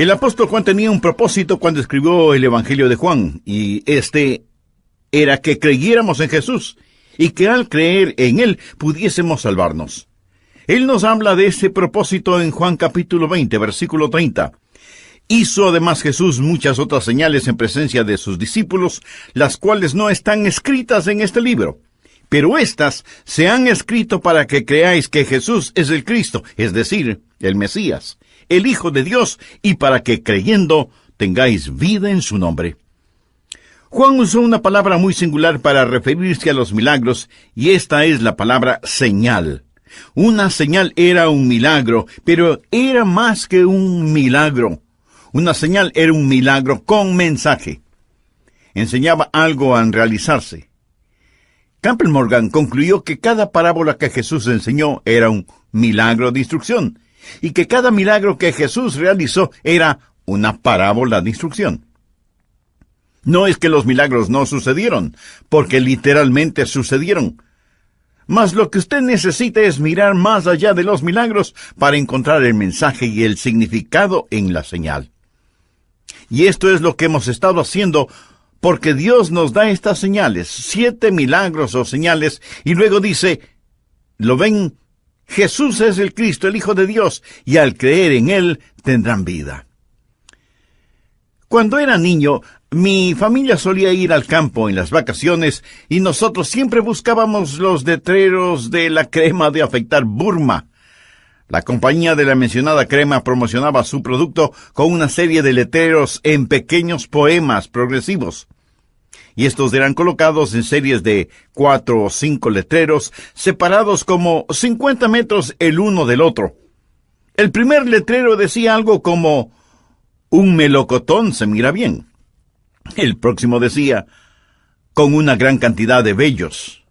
El apóstol Juan tenía un propósito cuando escribió el Evangelio de Juan, y este era que creyéramos en Jesús, y que al creer en Él pudiésemos salvarnos. Él nos habla de ese propósito en Juan capítulo 20, versículo 30. Hizo además Jesús muchas otras señales en presencia de sus discípulos, las cuales no están escritas en este libro. Pero éstas se han escrito para que creáis que Jesús es el Cristo, es decir, el Mesías, el Hijo de Dios, y para que creyendo tengáis vida en su nombre. Juan usó una palabra muy singular para referirse a los milagros, y esta es la palabra señal. Una señal era un milagro, pero era más que un milagro. Una señal era un milagro con mensaje. Enseñaba algo a realizarse. Campbell Morgan concluyó que cada parábola que Jesús enseñó era un milagro de instrucción, y que cada milagro que Jesús realizó era una parábola de instrucción. No es que los milagros no sucedieron, porque literalmente sucedieron. Mas lo que usted necesita es mirar más allá de los milagros para encontrar el mensaje y el significado en la señal. Y esto es lo que hemos estado haciendo, porque Dios nos da estas señales, 7 milagros o señales, y luego dice, ¿lo ven? Jesús es el Cristo, el Hijo de Dios, y al creer en Él tendrán vida. Cuando era niño, mi familia solía ir al campo en las vacaciones, y nosotros siempre buscábamos los letreros de la crema de afeitar Burma. La compañía de la mencionada crema promocionaba su producto con una serie de letreros en pequeños poemas progresivos. Y estos eran colocados en series de 4 o 5 letreros, separados como 50 metros el uno del otro. El primer letrero decía algo como, un melocotón se mira bien. El próximo decía, con una gran cantidad de vellos.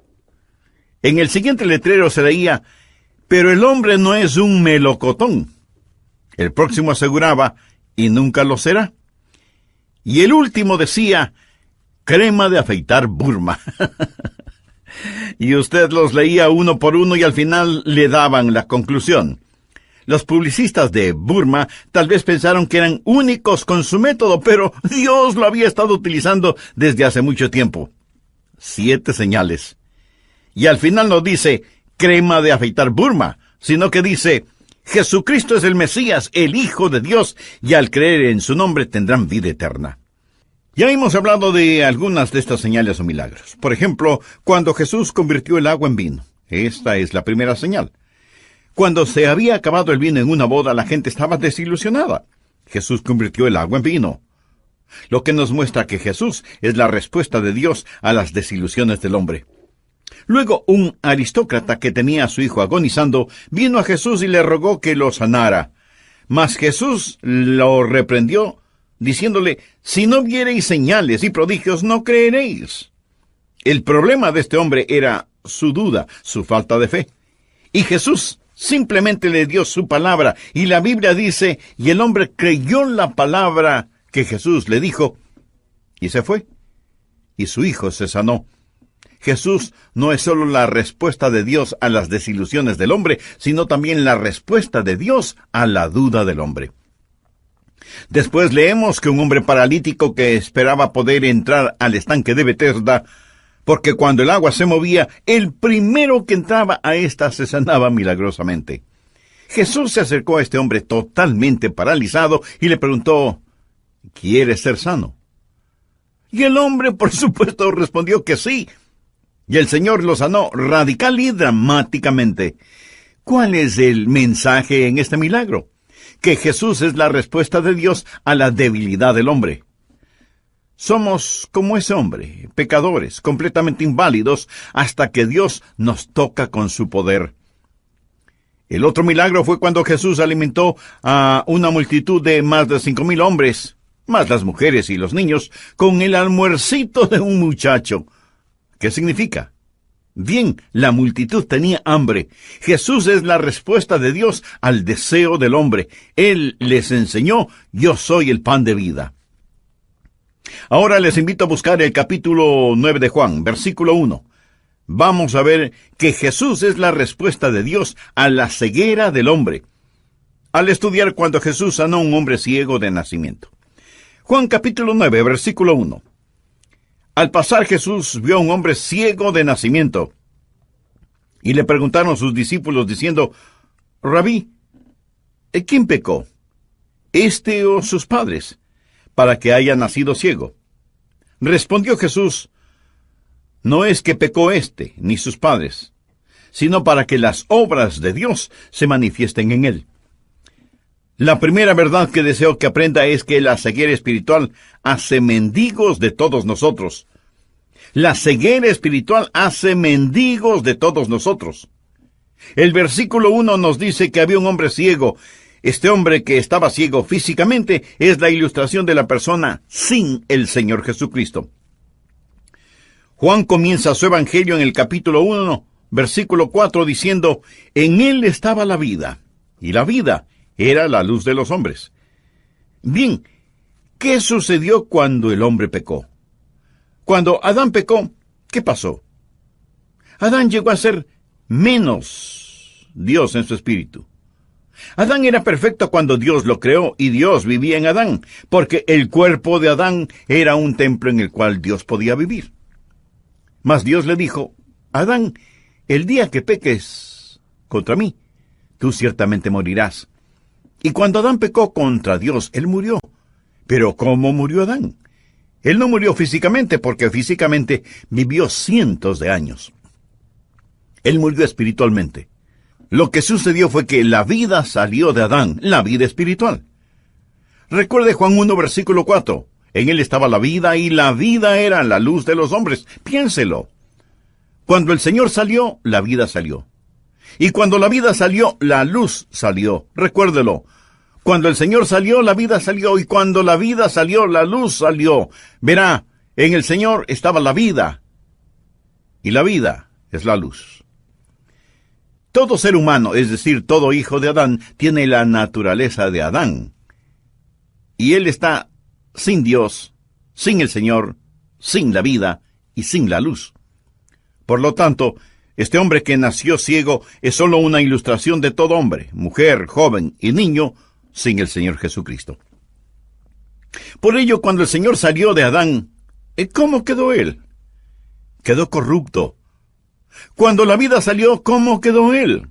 En el siguiente letrero se leía, pero el hombre no es un melocotón. El próximo aseguraba, y nunca lo será. Y el último decía, crema de afeitar Burma. Y usted los leía uno por uno y al final le daban la conclusión. Los publicistas de Burma tal vez pensaron que eran únicos con su método, pero Dios lo había estado utilizando desde hace mucho tiempo. 7 señales. Y al final no dice, crema de afeitar Burma, sino que dice, Jesucristo es el Mesías, el Hijo de Dios, y al creer en su nombre tendrán vida eterna. Ya hemos hablado de algunas de estas señales o milagros. Por ejemplo, cuando Jesús convirtió el agua en vino. Esta es la primera señal. Cuando se había acabado el vino en una boda, la gente estaba desilusionada. Jesús convirtió el agua en vino. Lo que nos muestra que Jesús es la respuesta de Dios a las desilusiones del hombre. Luego, un aristócrata que tenía a su hijo agonizando, vino a Jesús y le rogó que lo sanara. Mas Jesús lo reprendió, diciéndole, si no viereis señales y prodigios, no creeréis. El problema de este hombre era su duda, su falta de fe. Y Jesús simplemente le dio su palabra, y la Biblia dice, y el hombre creyó la palabra que Jesús le dijo, y se fue, y su hijo se sanó. Jesús no es solo la respuesta de Dios a las desilusiones del hombre, sino también la respuesta de Dios a la duda del hombre. Después leemos que un hombre paralítico que esperaba poder entrar al estanque de Betesda, porque cuando el agua se movía, el primero que entraba a ésta se sanaba milagrosamente. Jesús se acercó a este hombre totalmente paralizado y le preguntó, ¿quieres ser sano? Y el hombre, por supuesto, respondió que sí. Y el Señor lo sanó radical y dramáticamente. ¿Cuál es el mensaje en este milagro? Que Jesús es la respuesta de Dios a la debilidad del hombre. Somos como ese hombre, pecadores, completamente inválidos, hasta que Dios nos toca con su poder. El otro milagro fue cuando Jesús alimentó a una multitud de más de 5,000 hombres, más las mujeres y los niños, con el almuercito de un muchacho. ¿Qué significa? Bien, la multitud tenía hambre. Jesús es la respuesta de Dios al deseo del hombre. Él les enseñó, yo soy el pan de vida. Ahora les invito a buscar el capítulo 9 de Juan, versículo 1. Vamos a ver que Jesús es la respuesta de Dios a la ceguera del hombre. al estudiar cuando Jesús sanó a un hombre ciego de nacimiento. Juan capítulo 9, versículo 1. Al pasar Jesús vio a un hombre ciego de nacimiento, y le preguntaron sus discípulos diciendo: Rabí, ¿quién pecó, este o sus padres, para que haya nacido ciego? Respondió Jesús: no es que pecó este ni sus padres, sino para que las obras de Dios se manifiesten en él. La primera verdad que deseo que aprenda es que la ceguera espiritual hace mendigos de todos nosotros. La ceguera espiritual hace mendigos de todos nosotros. El versículo 1 nos dice que había un hombre ciego. Este hombre que estaba ciego físicamente es la ilustración de la persona sin el Señor Jesucristo. Juan comienza su evangelio en el capítulo 1, versículo 4, diciendo: en él estaba la vida, y la vida era la luz de los hombres. Bien, ¿qué sucedió cuando el hombre pecó? Cuando Adán pecó, ¿qué pasó? Adán llegó a ser menos Dios en su espíritu. Adán era perfecto cuando Dios lo creó, y Dios vivía en Adán, porque el cuerpo de Adán era un templo en el cual Dios podía vivir. Mas Dios le dijo: Adán, el día que peques contra mí, tú ciertamente morirás. Y cuando Adán pecó contra Dios, él murió. ¿Pero cómo murió Adán? Él no murió físicamente, porque físicamente vivió cientos de años. Él murió espiritualmente. Lo que sucedió fue que la vida salió de Adán, la vida espiritual. Recuerde Juan 1, versículo 4. En él estaba la vida, y la vida era la luz de los hombres. Piénselo. Cuando el Señor salió, la vida salió. Y cuando la vida salió, la luz salió. Recuérdelo. Cuando el Señor salió, la vida salió. Y cuando la vida salió, la luz salió. Verá, en el Señor estaba la vida. Y la vida es la luz. Todo ser humano, es decir, todo hijo de Adán, tiene la naturaleza de Adán. Y él está sin Dios, sin el Señor, sin la vida y sin la luz. Por lo tanto, este hombre que nació ciego es solo una ilustración de todo hombre, mujer, joven y niño, sin el Señor Jesucristo. Por ello, cuando el Señor salió de Adán, ¿cómo quedó él? Quedó corrupto. Cuando la vida salió, ¿cómo quedó él?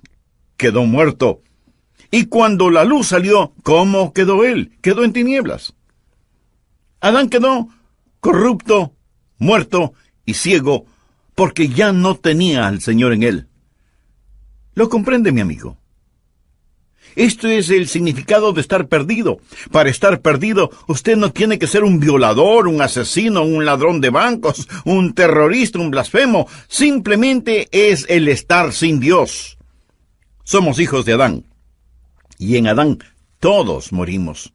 Quedó muerto. Y cuando la luz salió, ¿cómo quedó él? Quedó en tinieblas. Adán quedó corrupto, muerto y ciego, porque ya no tenía al Señor en él. ¿Lo comprende, mi amigo? Esto es el significado de estar perdido. Para estar perdido, usted no tiene que ser un violador, un asesino, un ladrón de bancos, un terrorista, un blasfemo. Simplemente es el estar sin Dios. Somos hijos de Adán. Y en Adán todos morimos.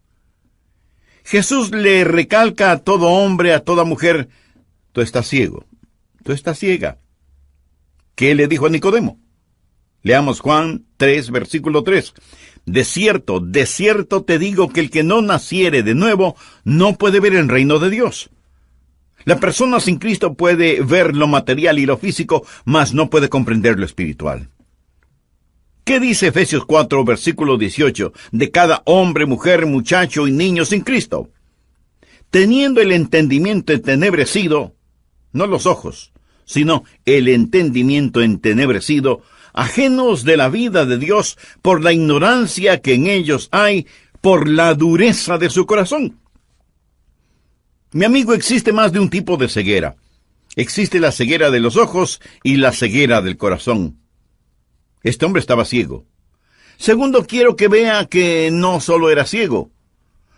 Jesús le recalca a todo hombre, a toda mujer: tú estás ciego, tú estás ciega. ¿Qué le dijo a Nicodemo? Leamos Juan 3, versículo 3. De cierto te digo que el que no naciere de nuevo no puede ver el reino de Dios. La persona sin Cristo puede ver lo material y lo físico, mas no puede comprender lo espiritual. ¿Qué dice Efesios 4, versículo 18, de cada hombre, mujer, muchacho y niño sin Cristo? Teniendo el entendimiento entenebrecido, no los ojos, sino el entendimiento entenebrecido, ajenos de la vida de Dios por la ignorancia que en ellos hay, por la dureza de su corazón. Mi amigo, existe más de un tipo de ceguera. Existe la ceguera de los ojos y la ceguera del corazón. Este hombre estaba ciego. Segundo, quiero que vea que no solo era ciego,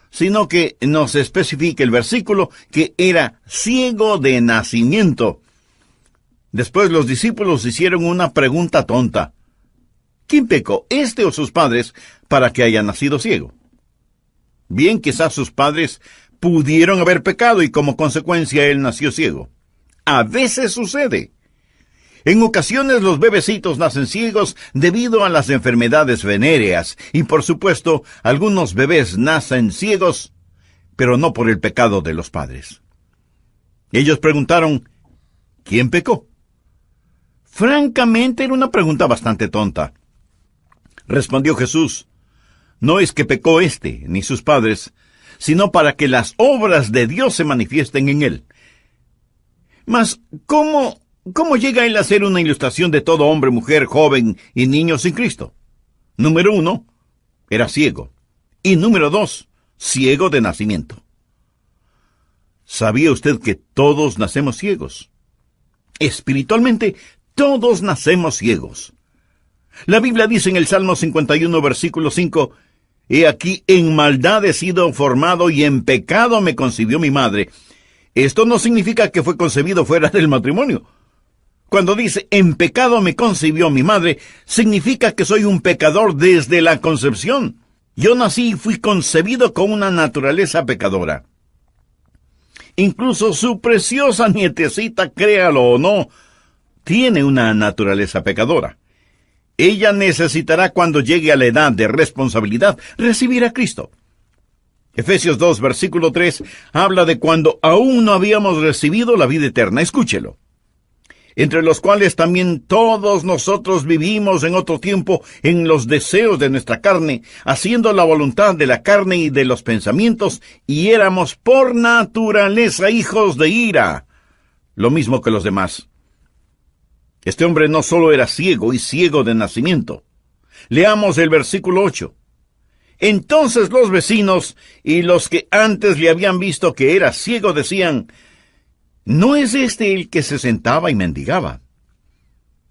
sino que nos especifique el versículo que era ciego de nacimiento. Después los discípulos hicieron una pregunta tonta. ¿Quién pecó, este o sus padres, para que haya nacido ciego? Bien, quizás sus padres pudieron haber pecado y como consecuencia él nació ciego. A veces sucede. En ocasiones los bebecitos nacen ciegos debido a las enfermedades venéreas y por supuesto algunos bebés nacen ciegos, pero no por el pecado de los padres. Ellos preguntaron: ¿quién pecó? Francamente era una pregunta bastante tonta. Respondió Jesús: no es que pecó éste, ni sus padres, sino para que las obras de Dios se manifiesten en él. Mas, ¿cómo llega él a ser una ilustración de todo hombre, mujer, joven y niño sin Cristo? Número 1, era ciego. Y número 2, ciego de nacimiento. ¿Sabía usted que todos nacemos ciegos? Espiritualmente, todos nacemos ciegos. La Biblia dice en el Salmo 51, versículo 5, «He aquí, en maldad he sido formado y en pecado me concibió mi madre». Esto no significa que fue concebido fuera del matrimonio. Cuando dice, «en pecado me concibió mi madre», significa que soy un pecador desde la concepción. Yo nací y fui concebido con una naturaleza pecadora. Incluso su preciosa nietecita, créalo o no, tiene una naturaleza pecadora. Ella necesitará, cuando llegue a la edad de responsabilidad, recibir a Cristo. Efesios 2, versículo 3, habla de cuando aún no habíamos recibido la vida eterna. Escúchelo. Entre los cuales también todos nosotros vivimos en otro tiempo en los deseos de nuestra carne, haciendo la voluntad de la carne y de los pensamientos, y éramos por naturaleza hijos de ira, lo mismo que los demás. Este hombre no solo era ciego y ciego de nacimiento. Leamos el versículo 8. Entonces los vecinos y los que antes le habían visto que era ciego decían, ¿no es este el que se sentaba y mendigaba?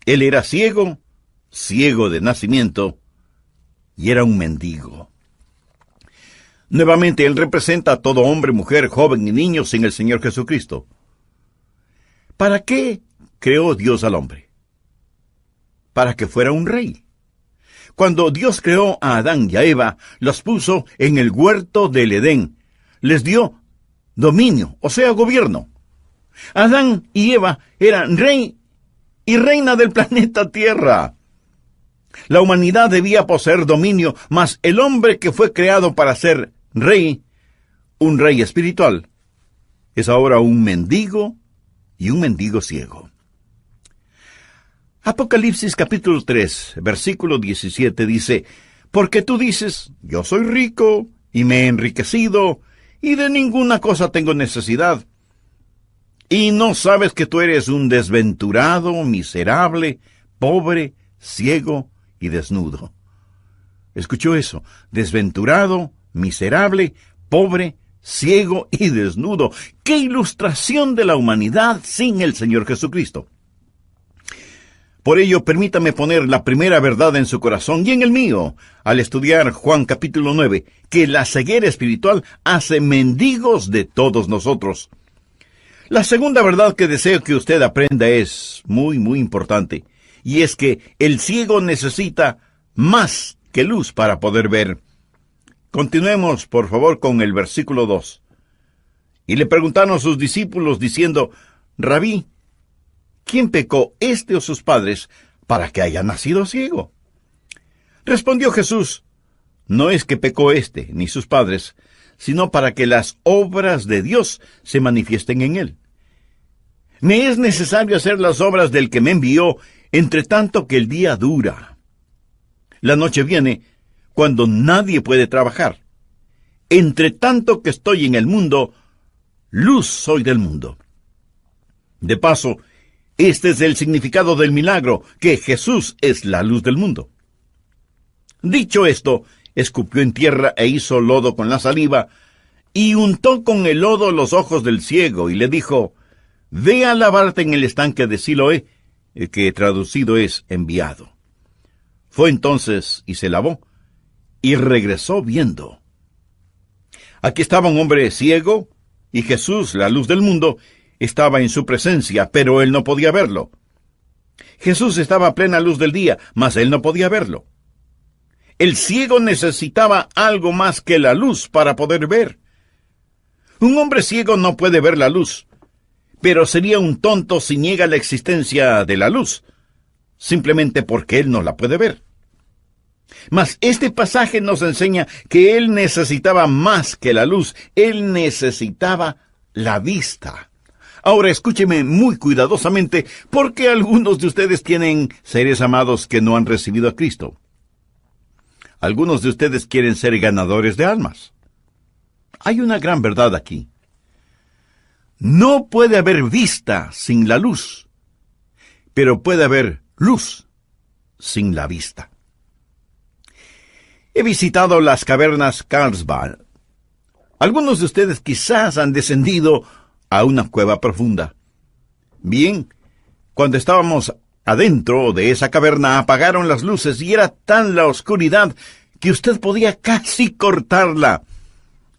Él era ciego, ciego de nacimiento, y era un mendigo. Nuevamente, él representa a todo hombre, mujer, joven y niño sin el Señor Jesucristo. ¿Para qué creó Dios al hombre? Para que fuera un rey. Cuando Dios creó a Adán y a Eva, los puso en el huerto del Edén. Les dio dominio, o sea, gobierno. Adán y Eva eran rey y reina del planeta Tierra. La humanidad debía poseer dominio, mas el hombre que fue creado para ser rey, un rey espiritual, es ahora un mendigo y un mendigo ciego. Apocalipsis capítulo 3, versículo 17 dice, «Porque tú dices, yo soy rico y me he enriquecido, y de ninguna cosa tengo necesidad. Y no sabes que tú eres un desventurado, miserable, pobre, ciego y desnudo». ¿Escuchó eso? Desventurado, miserable, pobre, ciego y desnudo. ¡Qué ilustración de la humanidad sin el Señor Jesucristo! Por ello, permítame poner la primera verdad en su corazón y en el mío, al estudiar Juan capítulo 9, que la ceguera espiritual hace mendigos de todos nosotros. La segunda verdad que deseo que usted aprenda es muy, muy importante, y es que el ciego necesita más que luz para poder ver. Continuemos, por favor, con el versículo 2. Y le preguntaron sus discípulos diciendo, «Rabí, ¿quién pecó, este o sus padres, para que haya nacido ciego?» Respondió Jesús, «No es que pecó este ni sus padres, sino para que las obras de Dios se manifiesten en él. Me es necesario hacer las obras del que me envió, entre tanto que el día dura. La noche viene cuando nadie puede trabajar. Entre tanto que estoy en el mundo, luz soy del mundo». De paso, este es el significado del milagro, que Jesús es la luz del mundo. Dicho esto, escupió en tierra e hizo lodo con la saliva, y untó con el lodo los ojos del ciego, y le dijo, «Ve a lavarte en el estanque de Siloé», que traducido es enviado. Fue entonces y se lavó, y regresó viendo. Aquí estaba un hombre ciego, y Jesús, la luz del mundo, estaba en su presencia, pero él no podía verlo. Jesús estaba a plena luz del día, mas él no podía verlo. El ciego necesitaba algo más que la luz para poder ver. Un hombre ciego no puede ver la luz, pero sería un tonto si niega la existencia de la luz, simplemente porque él no la puede ver. Mas este pasaje nos enseña que él necesitaba más que la luz, él necesitaba la vista. Ahora escúcheme muy cuidadosamente, porque algunos de ustedes tienen seres amados que no han recibido a Cristo. Algunos de ustedes quieren ser ganadores de almas. Hay una gran verdad aquí. No puede haber vista sin la luz, pero puede haber luz sin la vista. He visitado las cavernas Carlsbad. Algunos de ustedes quizás han descendido a una cueva profunda. Bien, cuando estábamos adentro de esa caverna apagaron las luces y era tan la oscuridad que usted podía casi cortarla.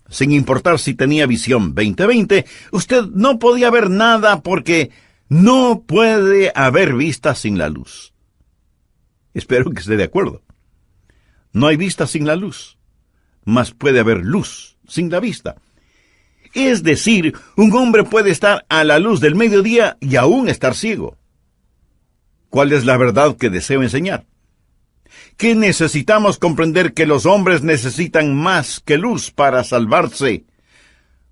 Sin importar si tenía visión 20/20, usted no podía ver nada porque no puede haber vista sin la luz. Espero que esté de acuerdo. No hay vista sin la luz, mas puede haber luz sin la vista. Es decir, un hombre puede estar a la luz del mediodía y aún estar ciego. ¿Cuál es la verdad que deseo enseñar? Que necesitamos comprender que los hombres necesitan más que luz para salvarse.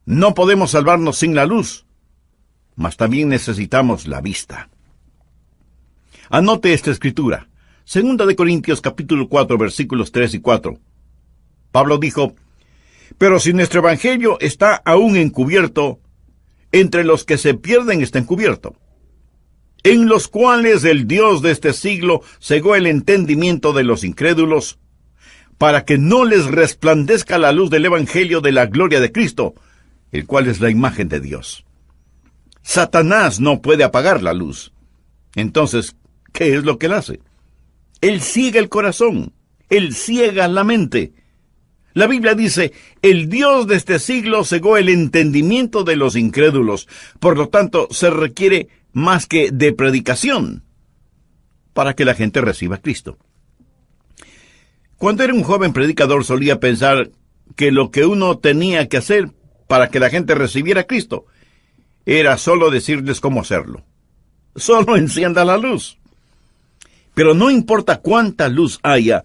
No podemos salvarnos sin la luz, mas también necesitamos la vista. Anote esta escritura. 2 Corintios capítulo 4, versículos 3 y 4. Pablo dijo, pero si nuestro evangelio está aún encubierto, entre los que se pierden está encubierto, en los cuales el Dios de este siglo cegó el entendimiento de los incrédulos, para que no les resplandezca la luz del evangelio de la gloria de Cristo, el cual es la imagen de Dios. Satanás no puede apagar la luz. Entonces, ¿qué es lo que él hace? Él ciega el corazón, él ciega la mente. La Biblia dice, el Dios de este siglo cegó el entendimiento de los incrédulos. Por lo tanto, se requiere más que de predicación para que la gente reciba a Cristo. Cuando era un joven predicador solía pensar que lo que uno tenía que hacer para que la gente recibiera a Cristo era solo decirles cómo hacerlo. Solo encienda la luz. Pero no importa cuánta luz haya,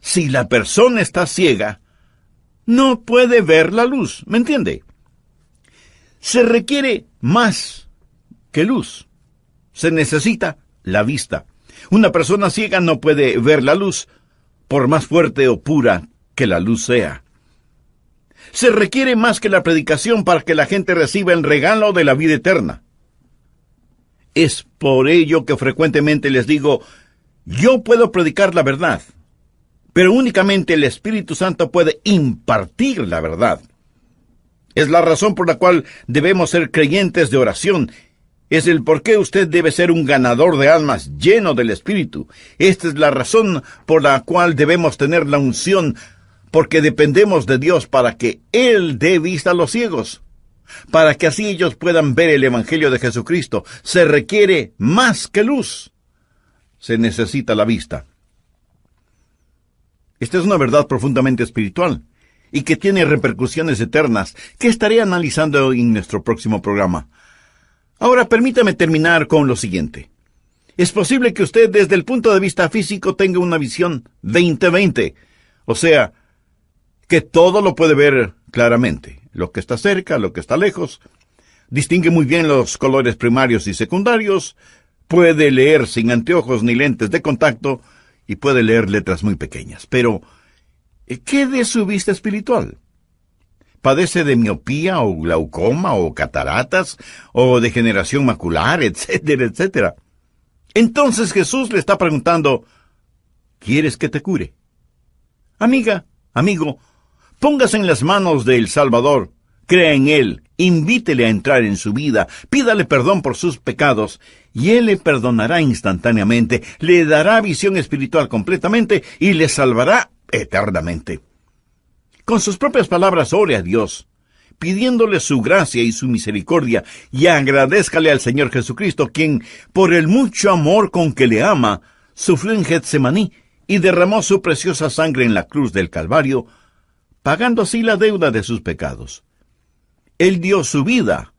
si la persona está ciega, no puede ver la luz, ¿me entiende? Se requiere más que luz. Se necesita la vista. Una persona ciega no puede ver la luz, por más fuerte o pura que la luz sea. Se requiere más que la predicación para que la gente reciba el regalo de la vida eterna. Es por ello que frecuentemente les digo, yo puedo predicar la verdad, pero únicamente el Espíritu Santo puede impartir la verdad. Es la razón por la cual debemos ser creyentes de oración. Es el por qué usted debe ser un ganador de almas lleno del Espíritu. Esta es la razón por la cual debemos tener la unción, porque dependemos de Dios para que Él dé vista a los ciegos, para que así ellos puedan ver el Evangelio de Jesucristo. Se requiere más que luz. Se necesita la vista. Esta es una verdad profundamente espiritual y que tiene repercusiones eternas que estaré analizando en nuestro próximo programa. Ahora permítame terminar con lo siguiente. Es posible que usted desde el punto de vista físico tenga una visión 20/20, o sea, que todo lo puede ver claramente, lo que está cerca, lo que está lejos, distingue muy bien los colores primarios y secundarios, puede leer sin anteojos ni lentes de contacto y puede leer letras muy pequeñas. Pero, ¿qué de su vista espiritual? ¿Padece de miopía o glaucoma o cataratas o degeneración macular, etcétera, etcétera? Entonces Jesús le está preguntando, ¿quieres que te cure? Amiga, amigo, póngase en las manos del Salvador, crea en Él, invítele a entrar en su vida, pídale perdón por sus pecados, y Él le perdonará instantáneamente, le dará visión espiritual completamente y le salvará eternamente. Con sus propias palabras ore a Dios, pidiéndole su gracia y su misericordia, y agradézcale al Señor Jesucristo, quien, por el mucho amor con que le ama, sufrió en Getsemaní y derramó su preciosa sangre en la cruz del Calvario, pagando así la deuda de sus pecados. Él dio su vida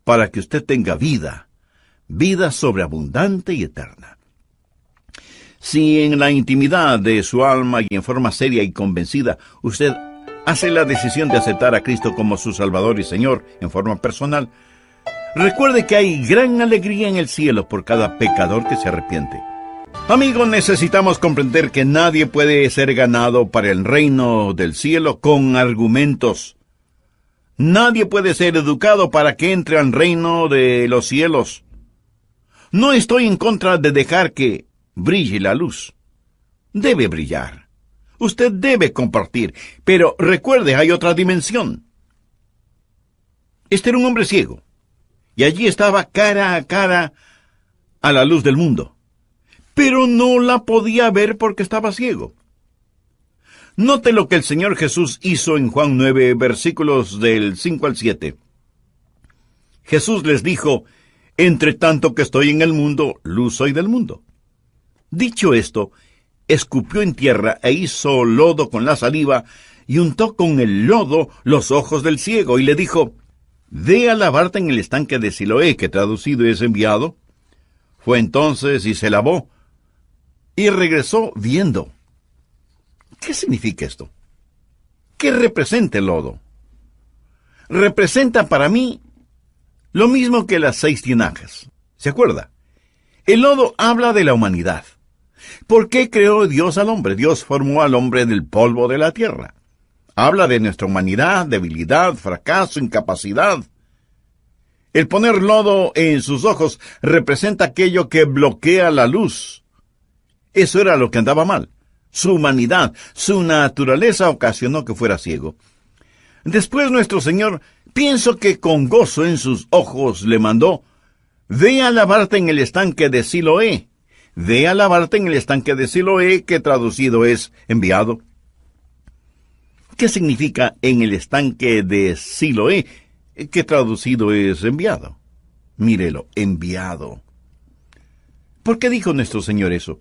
para que usted tenga vida, vida sobreabundante y eterna. Si en la intimidad de su alma y en forma seria y convencida, usted hace la decisión de aceptar a Cristo como su Salvador y Señor en forma personal, recuerde que hay gran alegría en el cielo por cada pecador que se arrepiente. Amigos, necesitamos comprender que nadie puede ser ganado para el reino del cielo con argumentos. Nadie puede ser educado para que entre al reino de los cielos. No estoy en contra de dejar que brille la luz. Debe brillar. Usted debe compartir. Pero recuerde, hay otra dimensión. Este era un hombre ciego. Y allí estaba cara a cara a la luz del mundo. Pero no la podía ver porque estaba ciego. Note lo que el Señor Jesús hizo en Juan 9, versículos del 5 al 7. Jesús les dijo: entre tanto que estoy en el mundo, luz soy del mundo. Dicho esto, escupió en tierra e hizo lodo con la saliva, y untó con el lodo los ojos del ciego, y le dijo: ve a lavarte en el estanque de Siloé, que traducido es enviado. Fue entonces y se lavó, y regresó viendo. ¿Qué significa esto? ¿Qué representa el lodo? Representa para mí lo mismo que las 6 tinajas. ¿Se acuerda? El lodo habla de la humanidad. ¿Por qué creó Dios al hombre? Dios formó al hombre del polvo de la tierra. Habla de nuestra humanidad, debilidad, fracaso, incapacidad. El poner lodo en sus ojos representa aquello que bloquea la luz. Eso era lo que andaba mal. Su humanidad, su naturaleza ocasionó que fuera ciego. Después nuestro Señor, pienso que con gozo en sus ojos, le mandó: ve a lavarte en el estanque de Siloé. Ve a lavarte en el estanque de Siloé, que traducido es enviado. ¿Qué significa en el estanque de Siloé, que traducido es enviado? Mírelo, enviado. ¿Por qué dijo nuestro Señor eso?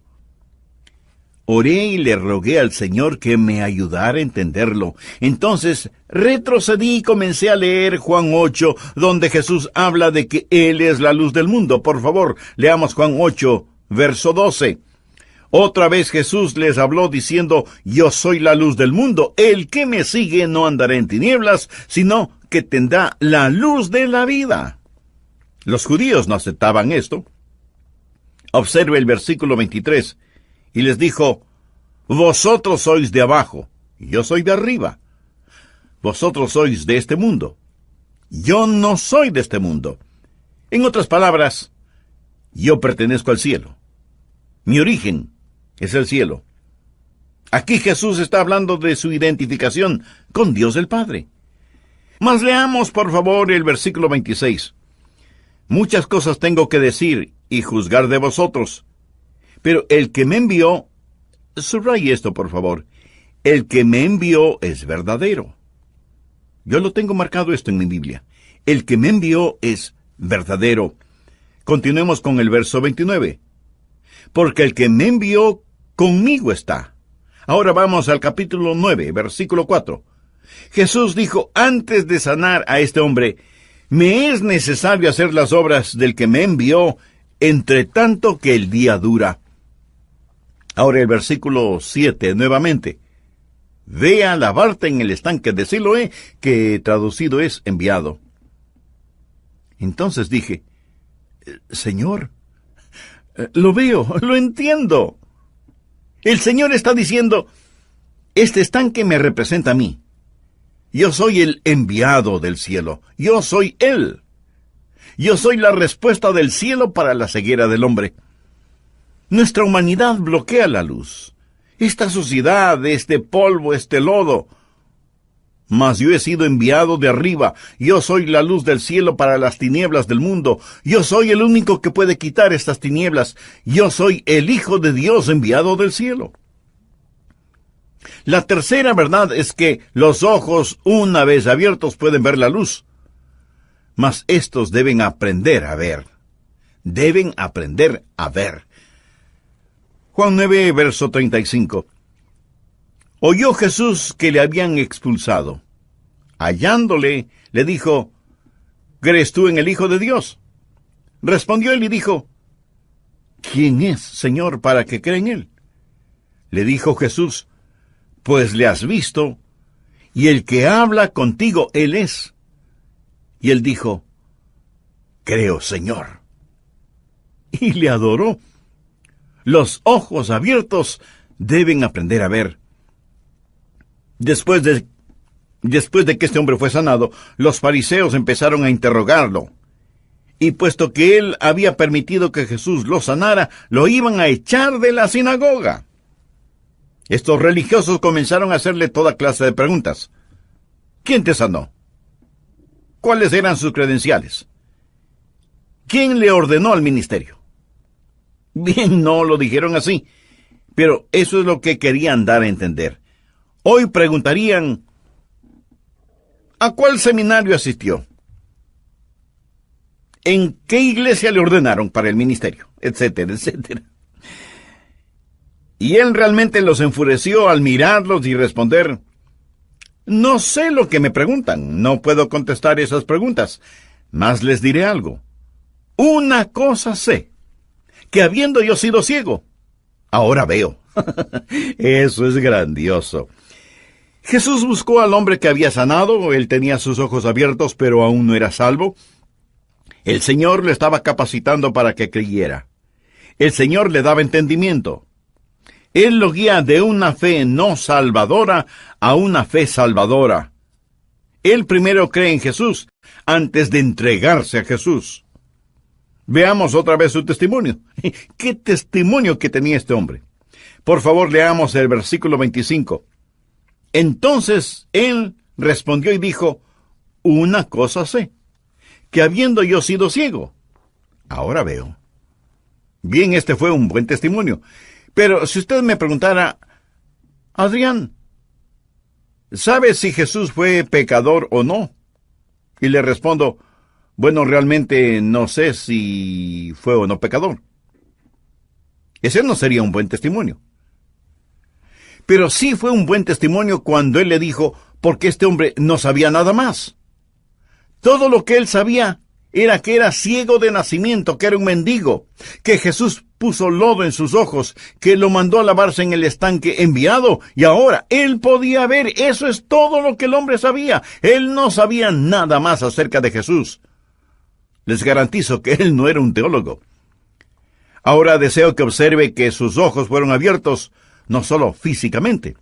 Oré y le rogué al Señor que me ayudara a entenderlo. Entonces retrocedí y comencé a leer Juan 8, donde Jesús habla de que Él es la luz del mundo. Por favor, leamos Juan 8, verso 12. Otra vez Jesús les habló diciendo: yo soy la luz del mundo. El que me sigue no andará en tinieblas, sino que tendrá la luz de la vida. Los judíos no aceptaban esto. Observe el versículo 23. Y les dijo: vosotros sois de abajo, yo soy de arriba. Vosotros sois de este mundo, yo no soy de este mundo. En otras palabras, yo pertenezco al cielo. Mi origen es el cielo. Aquí Jesús está hablando de su identificación con Dios el Padre. Mas leamos, por favor, el versículo 26. Muchas cosas tengo que decir y juzgar de vosotros, pero el que me envió, subraye esto, por favor, el que me envió es verdadero. Yo lo tengo marcado esto en mi Biblia. El que me envió es verdadero. Continuemos con el verso 29. Porque el que me envió conmigo está. Ahora vamos al capítulo 9, versículo 4. Jesús dijo antes de sanar a este hombre: me es necesario hacer las obras del que me envió, entre tanto que el día dura. Ahora el versículo 7 nuevamente. Ve a lavarte en el estanque de Siloé, que traducido es enviado. Entonces dije: Señor, lo veo, lo entiendo. El Señor está diciendo: este estanque me representa a mí. Yo soy el enviado del cielo. Yo soy Él. Yo soy la respuesta del cielo para la ceguera del hombre. Nuestra humanidad bloquea la luz. Esta suciedad, este polvo, este lodo. Mas yo he sido enviado de arriba. Yo soy la luz del cielo para las tinieblas del mundo. Yo soy el único que puede quitar estas tinieblas. Yo soy el Hijo de Dios enviado del cielo. La tercera verdad es que los ojos, una vez abiertos, pueden ver la luz. Mas estos deben aprender a ver. Deben aprender a ver. Juan 9, verso 35. Oyó Jesús que le habían expulsado. Hallándole, le dijo: ¿crees tú en el Hijo de Dios? Respondió él y dijo: ¿quién es, Señor, para que crea en él? Le dijo Jesús: pues le has visto, y el que habla contigo, él es. Y él dijo: creo, Señor. Y le adoró. los ojos abiertos, deben aprender a ver. Después de que este hombre fue sanado, los fariseos empezaron a interrogarlo. Y puesto que él había permitido que Jesús lo sanara, lo iban a echar de la sinagoga. Estos religiosos comenzaron a hacerle toda clase de preguntas. ¿Quién te sanó? ¿Cuáles eran sus credenciales? ¿Quién le ordenó al ministerio? Bien, no lo dijeron así, pero eso es lo que querían dar a entender. Hoy preguntarían, ¿a cuál seminario asistió? ¿En qué iglesia le ordenaron para el ministerio? Etcétera, etcétera. Y él realmente los enfureció al mirarlos y responder, no sé lo que me preguntan, no puedo contestar esas preguntas, mas les diré algo. Una cosa sé, que habiendo yo sido ciego, ahora veo. Eso es grandioso. Jesús buscó al hombre que había sanado, él tenía sus ojos abiertos, pero aún no era salvo. El Señor le estaba capacitando para que creyera. El Señor le daba entendimiento. Él lo guía de una fe no salvadora a una fe salvadora. Él primero cree en Jesús antes de entregarse a Jesús. Veamos otra vez su testimonio. ¿Qué testimonio que tenía este hombre? Por favor, leamos el versículo 25. Entonces él respondió y dijo, una cosa sé, que habiendo yo sido ciego, ahora veo. Bien, este fue un buen testimonio. Pero si usted me preguntara, Adrián, ¿sabe si Jesús fue pecador o no? Y le respondo, bueno, realmente no sé si fue o no pecador. Ese no sería un buen testimonio. Pero sí fue un buen testimonio cuando él le dijo, porque este hombre no sabía nada más. Todo lo que él sabía era que era ciego de nacimiento, que era un mendigo, que Jesús puso lodo en sus ojos, que lo mandó a lavarse en el estanque enviado, y ahora él podía ver. Eso es todo lo que el hombre sabía. Él no sabía nada más acerca de Jesús. Les garantizo que él no era un teólogo. Ahora deseo que observe que sus ojos fueron abiertos, no solo físicamente,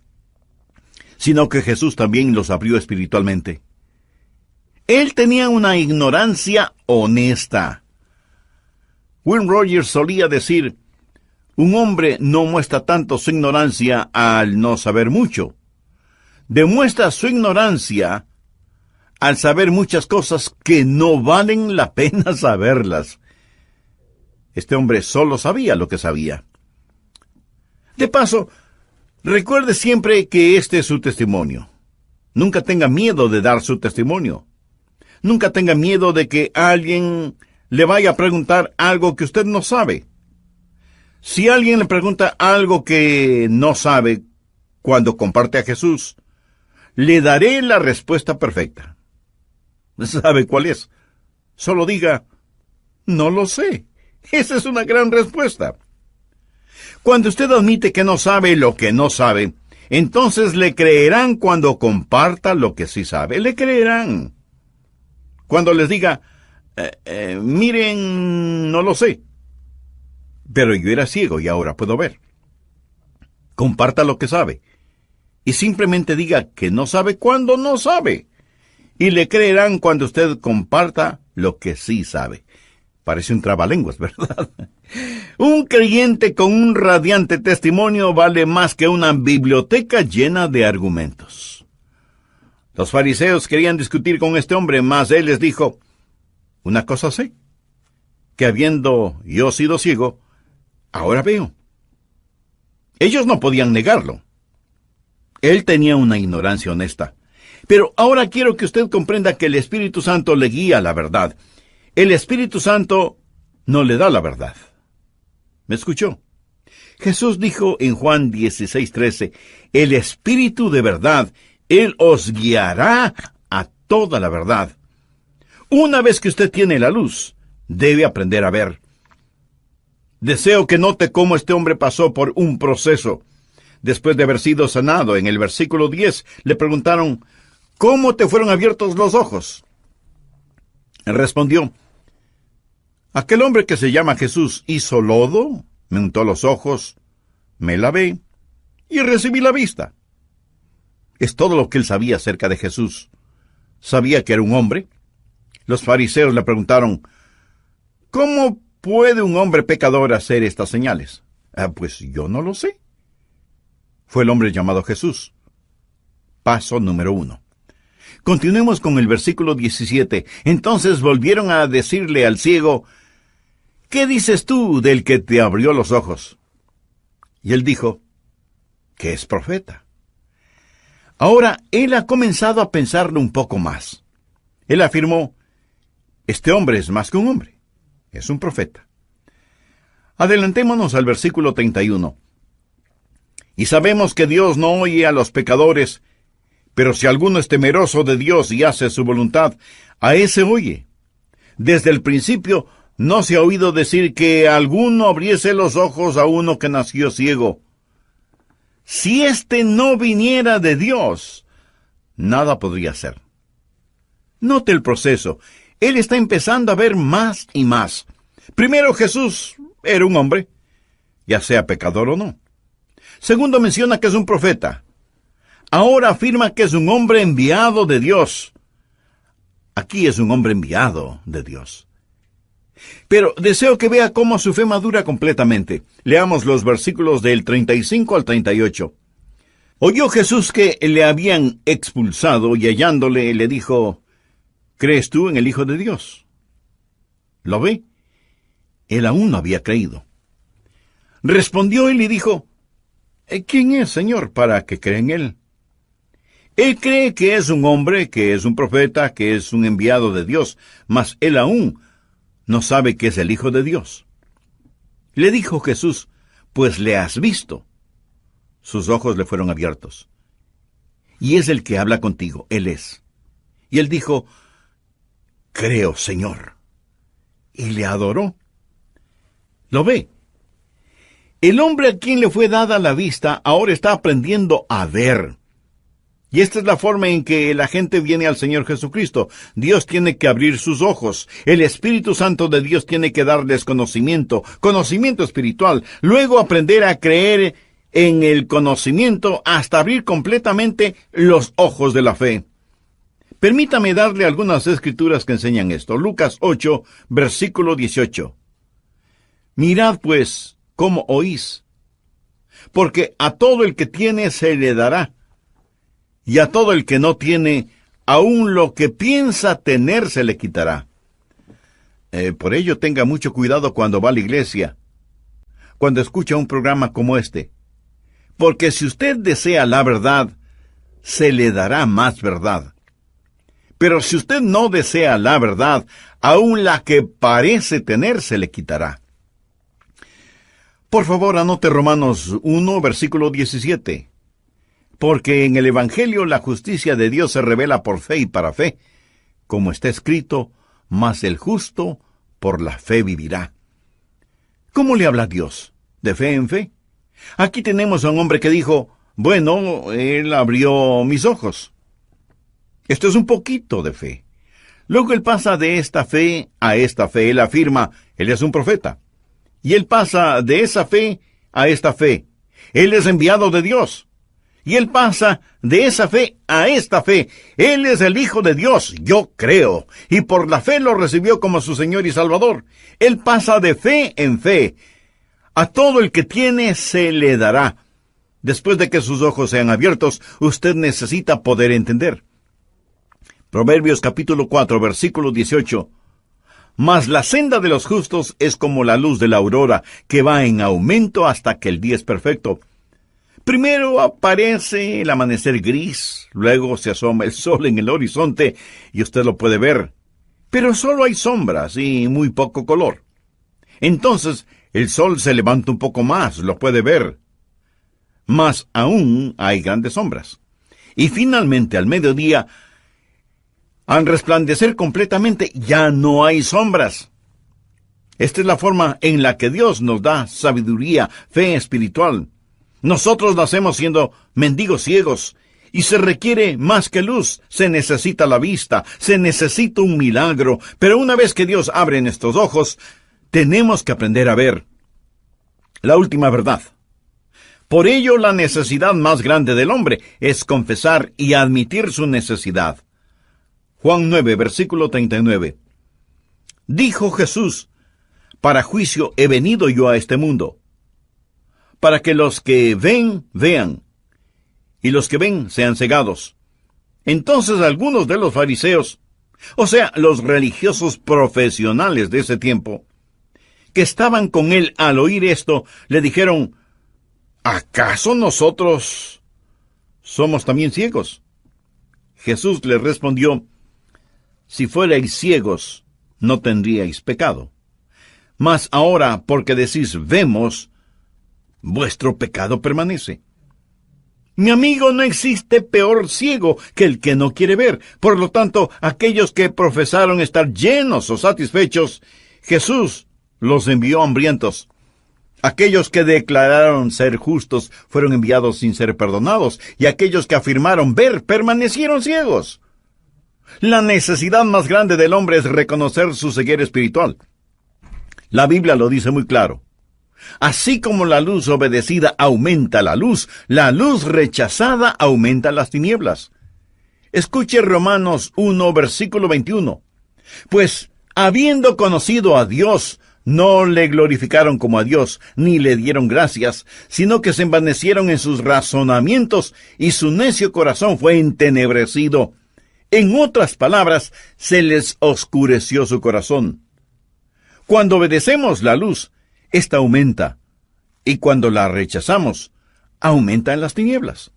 sino que Jesús también los abrió espiritualmente. Él tenía una ignorancia honesta. Will Rogers solía decir, un hombre no muestra tanto su ignorancia al no saber mucho. Demuestra su ignorancia al saber muchas cosas que no valen la pena saberlas. Este hombre solo sabía lo que sabía. De paso, recuerde siempre que este es su testimonio. Nunca tenga miedo de dar su testimonio. Nunca tenga miedo de que alguien le vaya a preguntar algo que usted no sabe. Si alguien le pregunta algo que no sabe cuando comparte a Jesús, le daré la respuesta perfecta. ¿Sabe cuál es? Solo diga, no lo sé. Esa es una gran respuesta. Cuando usted admite que no sabe lo que no sabe, entonces le creerán cuando comparta lo que sí sabe. Le creerán. Cuando les diga, miren, no lo sé, pero yo era ciego y ahora puedo ver. Comparta lo que sabe. Y simplemente diga que no sabe cuando no sabe. Y le creerán cuando usted comparta lo que sí sabe. Parece un trabalenguas, ¿verdad? Un creyente con un radiante testimonio vale más que una biblioteca llena de argumentos. Los fariseos querían discutir con este hombre, mas él les dijo, una cosa sé, que habiendo yo sido ciego, ahora veo. Ellos no podían negarlo. Él tenía una ignorancia honesta. Pero ahora quiero que usted comprenda que el Espíritu Santo le guía a la verdad. El Espíritu Santo no le da la verdad. ¿Me escuchó? Jesús dijo en Juan 16:13, el Espíritu de verdad, Él os guiará a toda la verdad. Una vez que usted tiene la luz, debe aprender a ver. Deseo que note cómo este hombre pasó por un proceso. Después de haber sido sanado, en el versículo 10, le preguntaron, ¿cómo te fueron abiertos los ojos? Él respondió, aquel hombre que se llama Jesús hizo lodo me untó los ojos, me lavé y recibí la vista. Es todo lo que él sabía acerca de Jesús. Sabía que era un hombre. Los fariseos le preguntaron, ¿cómo puede un hombre pecador hacer estas señales? Pues yo no lo sé. Fue el hombre llamado Jesús. Paso número 1. Continuemos con el versículo 17. Entonces volvieron a decirle al ciego, ¿qué dices tú del que te abrió los ojos? Y él dijo, que es profeta. Ahora, él ha comenzado a pensarlo un poco más. Él afirmó, este hombre es más que un hombre, es un profeta. Adelantémonos al versículo 31. Y sabemos que Dios no oye a los pecadores, pero si alguno es temeroso de Dios y hace su voluntad, a ese oye. Desde el principio no se ha oído decir que alguno abriese los ojos a uno que nació ciego. Si éste no viniera de Dios, nada podría ser. Note el proceso. Él está empezando a ver más y más. Primero, Jesús era un hombre, ya sea pecador o no. Segundo, menciona que es un profeta. Ahora afirma que es un hombre enviado de Dios. Aquí es un hombre enviado de Dios. Pero deseo que vea cómo su fe madura completamente. Leamos los versículos del 35 al 38. Oyó Jesús que le habían expulsado y hallándole le dijo, ¿crees tú en el Hijo de Dios? ¿Lo ve? Él aún no había creído. Respondió él y dijo, ¿quién es, Señor, para que crea en él? Él cree que es un hombre, que es un profeta, que es un enviado de Dios, mas él aún no sabe que es el Hijo de Dios. Le dijo Jesús, pues le has visto. Sus ojos le fueron abiertos. Y es el que habla contigo, él es. Y él dijo, creo, Señor. Y le adoró. ¿Lo ve? El hombre a quien le fue dada la vista ahora está aprendiendo a ver. Y esta es la forma en que la gente viene al Señor Jesucristo. Dios tiene que abrir sus ojos. El Espíritu Santo de Dios tiene que darles conocimiento espiritual. Luego aprender a creer en el conocimiento hasta abrir completamente los ojos de la fe. Permítame darle algunas escrituras que enseñan esto. Lucas 8, versículo 18. Mirad pues cómo oís, porque a todo el que tiene se le dará, y a todo el que no tiene, aun lo que piensa tener se le quitará. Por ello tenga mucho cuidado cuando va a la iglesia, cuando escucha un programa como este, porque si usted desea la verdad, se le dará más verdad. Pero si usted no desea la verdad, aun la que parece tener se le quitará. Por favor, anote Romanos 1, versículo 17. Porque en el Evangelio la justicia de Dios se revela por fe y para fe, como está escrito, mas el justo por la fe vivirá. ¿Cómo le habla Dios? ¿De fe en fe? Aquí tenemos a un hombre que dijo, bueno, él abrió mis ojos. Esto es un poquito de fe. Luego él pasa de esta fe a esta fe. Él afirma, él es un profeta. Y él pasa de esa fe a esta fe. Él es enviado de Dios. Y él pasa de esa fe a esta fe. Él es el Hijo de Dios, yo creo. Y por la fe lo recibió como su Señor y Salvador. Él pasa de fe en fe. A todo el que tiene se le dará. Después de que sus ojos sean abiertos, usted necesita poder entender. Proverbios capítulo 4, versículo 18. Mas la senda de los justos es como la luz de la aurora, que va en aumento hasta que el día es perfecto. Primero aparece el amanecer gris, luego se asoma el sol en el horizonte y usted lo puede ver. Pero solo hay sombras y muy poco color. Entonces el sol se levanta un poco más, lo puede ver. Mas aún hay grandes sombras. Y finalmente al mediodía, al resplandecer completamente, ya no hay sombras. Esta es la forma en la que Dios nos da sabiduría, fe espiritual. Nosotros nacemos siendo mendigos ciegos, y se requiere más que luz, se necesita la vista, se necesita un milagro, pero una vez que Dios abre nuestros ojos, tenemos que aprender a ver. la última verdad. Por ello, la necesidad más grande del hombre es confesar y admitir su necesidad. Juan 9, versículo 39. Dijo Jesús: para juicio he venido yo a este mundo, para que los que ven, vean, y los que ven sean cegados. Entonces algunos de los fariseos, o sea, los religiosos profesionales de ese tiempo, que estaban con él al oír esto, le dijeron: ¿acaso nosotros somos también ciegos? Jesús les respondió: si fuerais ciegos, no tendríais pecado. Mas ahora, porque decís vemos, vuestro pecado permanece. Mi amigo, no existe peor ciego que el que no quiere ver. Por lo tanto, aquellos que profesaron estar llenos o satisfechos, Jesús los envió hambrientos. Aquellos que declararon ser justos fueron enviados sin ser perdonados, y aquellos que afirmaron ver permanecieron ciegos. La necesidad más grande del hombre es reconocer su ceguera espiritual. La Biblia lo dice muy claro. Así como la luz obedecida aumenta la luz rechazada aumenta las tinieblas. Escuche Romanos 1, versículo 21. Pues, habiendo conocido a Dios, no le glorificaron como a Dios, ni le dieron gracias, sino que se envanecieron en sus razonamientos, y su necio corazón fue entenebrecido. En otras palabras, se les oscureció su corazón. Cuando obedecemos la luz, esta aumenta, y cuando la rechazamos, aumenta en las tinieblas.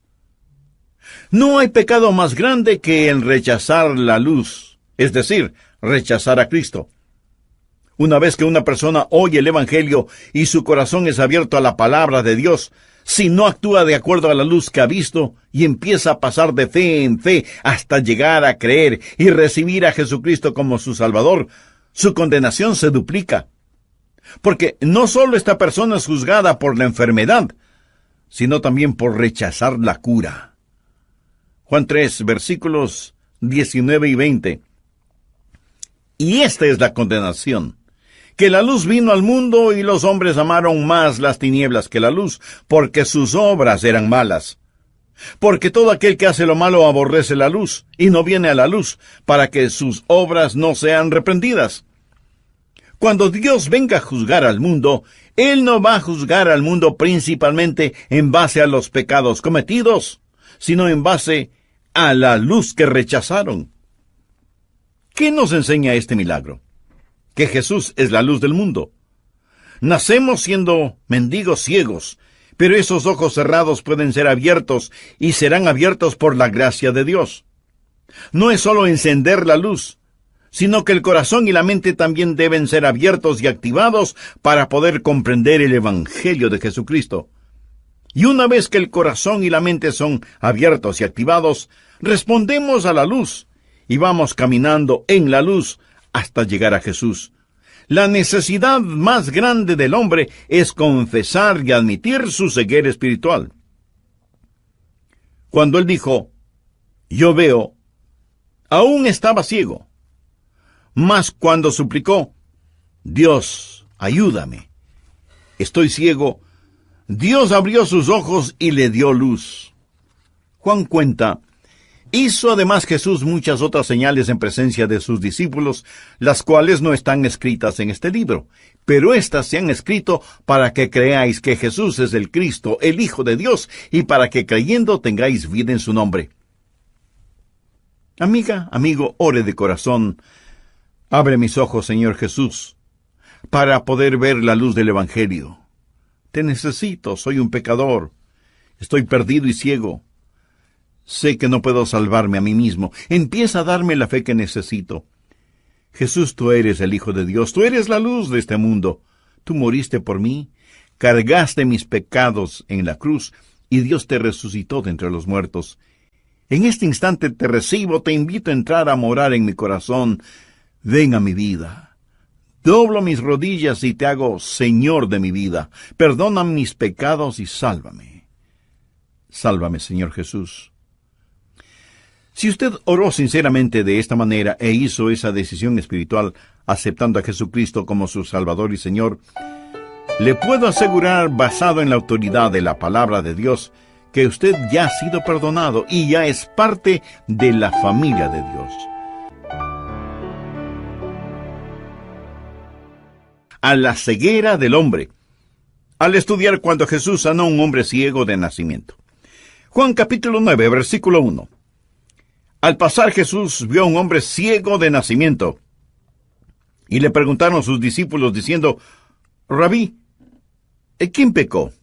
No hay pecado más grande que el rechazar la luz, es decir, rechazar a Cristo. Una vez que una persona oye el Evangelio y su corazón es abierto a la palabra de Dios, si no actúa de acuerdo a la luz que ha visto y empieza a pasar de fe en fe hasta llegar a creer y recibir a Jesucristo como su Salvador, su condenación se duplica. Porque no solo esta persona es juzgada por la enfermedad, sino también por rechazar la cura. Juan 3, versículos 19 y 20. Y esta es la condenación: que la luz vino al mundo y los hombres amaron más las tinieblas que la luz, porque sus obras eran malas. Porque todo aquel que hace lo malo aborrece la luz, y no viene a la luz, para que sus obras no sean reprendidas. Cuando Dios venga a juzgar al mundo, Él no va a juzgar al mundo principalmente en base a los pecados cometidos, sino en base a la luz que rechazaron. ¿Qué nos enseña este milagro? Que Jesús es la luz del mundo. Nacemos siendo mendigos ciegos, pero esos ojos cerrados pueden ser abiertos y serán abiertos por la gracia de Dios. No es solo encender la luz, sino que el corazón y la mente también deben ser abiertos y activados para poder comprender el Evangelio de Jesucristo. Y una vez que el corazón y la mente son abiertos y activados, respondemos a la luz y vamos caminando en la luz hasta llegar a Jesús. La necesidad más grande del hombre es confesar y admitir su ceguera espiritual. Cuando él dijo: yo veo, aún estaba ciego. Mas cuando suplicó: Dios, ayúdame, estoy ciego, Dios abrió sus ojos y le dio luz. Juan cuenta: hizo además Jesús muchas otras señales en presencia de sus discípulos, las cuales no están escritas en este libro, pero éstas se han escrito para que creáis que Jesús es el Cristo, el Hijo de Dios, y para que creyendo tengáis vida en su nombre. Amiga, amigo, ore de corazón: abre mis ojos, Señor Jesús, para poder ver la luz del Evangelio. Te necesito, soy un pecador, estoy perdido y ciego. Sé que no puedo salvarme a mí mismo. Empieza a darme la fe que necesito. Jesús, tú eres el Hijo de Dios, tú eres la luz de este mundo. Tú moriste por mí, cargaste mis pecados en la cruz, y Dios te resucitó de entre los muertos. En este instante te recibo, te invito a entrar a morar en mi corazón. Ven a mi vida. Doblo mis rodillas y te hago Señor de mi vida. Perdona mis pecados y sálvame. Sálvame, Señor Jesús. Si usted oró sinceramente de esta manera e hizo esa decisión espiritual aceptando a Jesucristo como su Salvador y Señor, Le puedo asegurar, basado en la autoridad de la palabra de Dios, que usted ya ha sido perdonado y ya es parte de la familia de Dios. A la ceguera del hombre. Al estudiar cuando Jesús sanó a un hombre ciego de nacimiento. Juan capítulo 9, versículo 1. Al pasar Jesús vio a un hombre ciego de nacimiento. Y le preguntaron sus discípulos diciendo: Rabí, ¿quién pecó,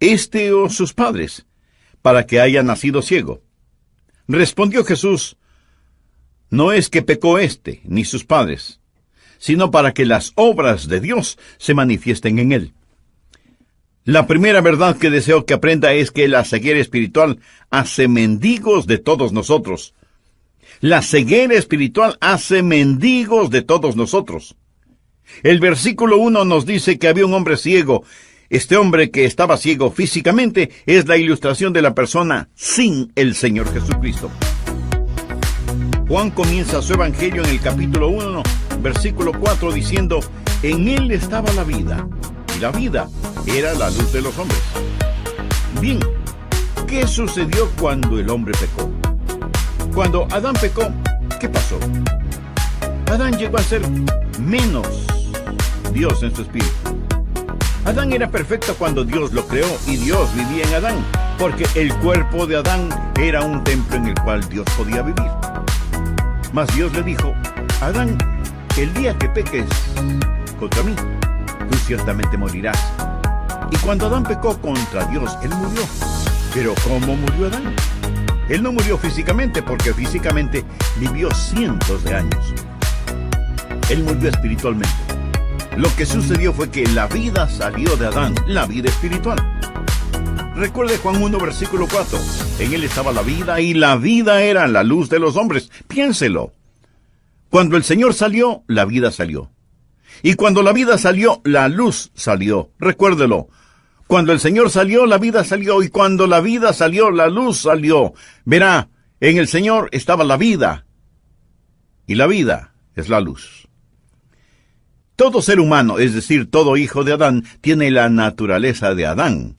este o sus padres, para que haya nacido ciego? Respondió Jesús: No es que pecó este ni sus padres, sino para que las obras de Dios se manifiesten en él. La primera verdad que deseo que aprenda es que la ceguera espiritual hace mendigos de todos nosotros. La ceguera espiritual hace mendigos de todos nosotros. El versículo 1 nos dice que había un hombre ciego. Este hombre que estaba ciego físicamente es la ilustración de la persona sin el Señor Jesucristo. Juan comienza su evangelio en el capítulo 1, versículo 4, diciendo: En él estaba la vida, y la vida era la luz de los hombres. Bien, ¿qué sucedió cuando el hombre pecó? Cuando Adán pecó, ¿qué pasó? Adán llegó a ser menos Dios en su espíritu. Adán era perfecto cuando Dios lo creó y Dios vivía en Adán, porque el cuerpo de Adán era un templo en el cual Dios podía vivir. Mas Dios le dijo: Adán, el día que peques contra mí, tú ciertamente morirás. Y cuando Adán pecó contra Dios, él murió. Pero ¿cómo murió Adán? Él no murió físicamente, porque físicamente vivió cientos de años. Él murió espiritualmente. Lo que sucedió fue que la vida salió de Adán, la vida espiritual. Recuerde Juan 1, versículo 4. En él estaba la vida, y la vida era la luz de los hombres. Piénselo. Cuando el Señor salió, la vida salió. Y cuando la vida salió, la luz salió. Recuérdelo. Cuando el Señor salió, la vida salió. Y cuando la vida salió, la luz salió. Verá, en el Señor estaba la vida. Y la vida es la luz. Todo ser humano, es decir, todo hijo de Adán, tiene la naturaleza de Adán.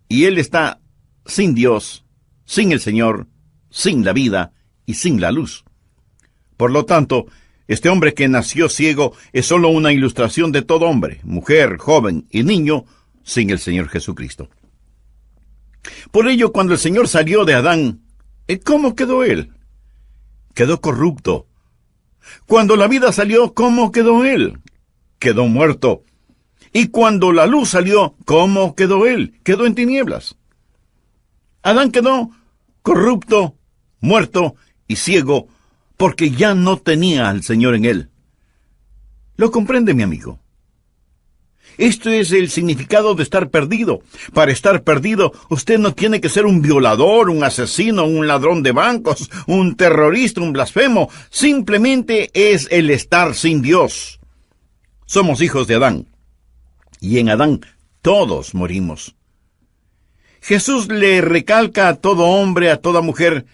Y él está sin Dios, sin el Señor, sin la vida y sin la luz. Por lo tanto, este hombre que nació ciego es solo una ilustración de todo hombre, mujer, joven y niño, sin el Señor Jesucristo. Por ello, cuando el Señor salió de Adán, ¿cómo quedó él? Quedó corrupto. Cuando la vida salió, ¿cómo quedó él? Quedó muerto. Y cuando la luz salió, ¿cómo quedó él? Quedó en tinieblas. Adán quedó corrupto, muerto y ciego, porque ya no tenía al Señor en él. ¿Lo comprende, mi amigo? Esto es el significado de estar perdido. Para estar perdido, usted no tiene que ser un violador, un asesino, un ladrón de bancos, un terrorista, un blasfemo. Simplemente es el estar sin Dios. Somos hijos de Adán. Y en Adán todos morimos. Jesús le recalca a todo hombre, a toda mujer: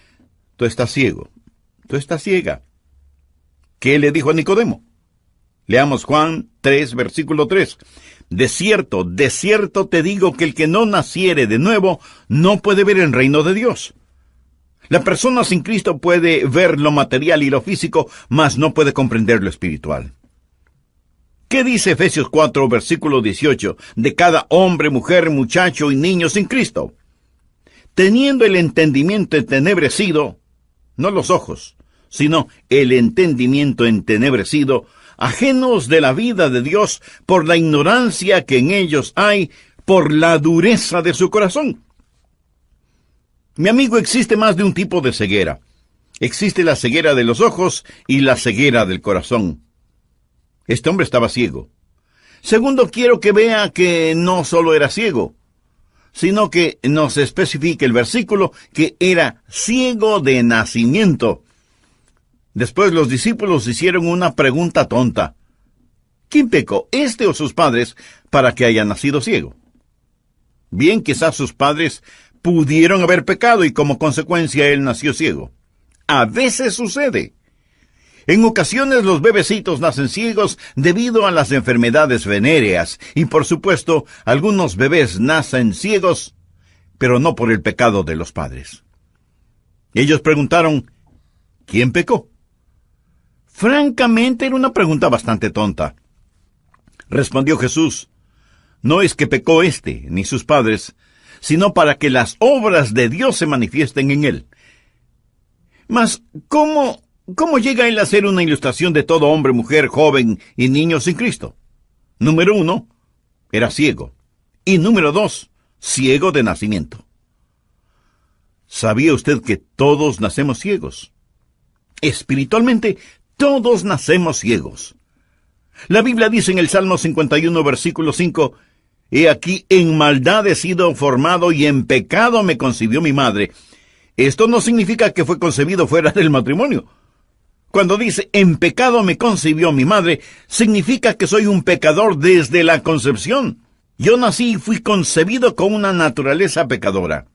tú estás ciego, tú estás ciega. ¿Qué le dijo a Nicodemo? Leamos Juan 3, versículo 3. De cierto te digo que el que no naciere de nuevo no puede ver el reino de Dios. La persona sin Cristo puede ver lo material y lo físico, mas no puede comprender lo espiritual. ¿Qué dice Efesios 4, versículo 18, de cada hombre, mujer, muchacho y niño sin Cristo? Teniendo el entendimiento entenebrecido, no los ojos, sino el entendimiento entenebrecido, ajenos de la vida de Dios por la ignorancia que en ellos hay, por la dureza de su corazón. Mi amigo, existe más de un tipo de ceguera. Existe la ceguera de los ojos y la ceguera del corazón. Este hombre estaba ciego. Segundo, quiero que vea que no solo era ciego, sino que nos especifica el versículo que era ciego de nacimiento. Después los discípulos hicieron una pregunta tonta. ¿Quién pecó, este o sus padres, para que haya nacido ciego? Bien, quizás sus padres pudieron haber pecado y como consecuencia él nació ciego. A veces sucede. En ocasiones los bebecitos nacen ciegos debido a las enfermedades venéreas y, por supuesto, algunos bebés nacen ciegos, pero no por el pecado de los padres. Ellos preguntaron, ¿quién pecó? Francamente, era una pregunta bastante tonta. Respondió Jesús, no es que pecó éste, ni sus padres, sino para que las obras de Dios se manifiesten en él. Mas, ¿cómo llega él a ser una ilustración de todo hombre, mujer, joven y niño sin Cristo? Número 1, era ciego. Y número 2, ciego de nacimiento. ¿Sabía usted que todos nacemos ciegos? Espiritualmente, todos nacemos ciegos. La Biblia dice en el Salmo 51, versículo 5, «He aquí, en maldad he sido formado y en pecado me concibió mi madre». Esto no significa que fue concebido fuera del matrimonio. Cuando dice, «en pecado me concibió mi madre», significa que soy un pecador desde la concepción. Yo nací y fui concebido con una naturaleza pecadora.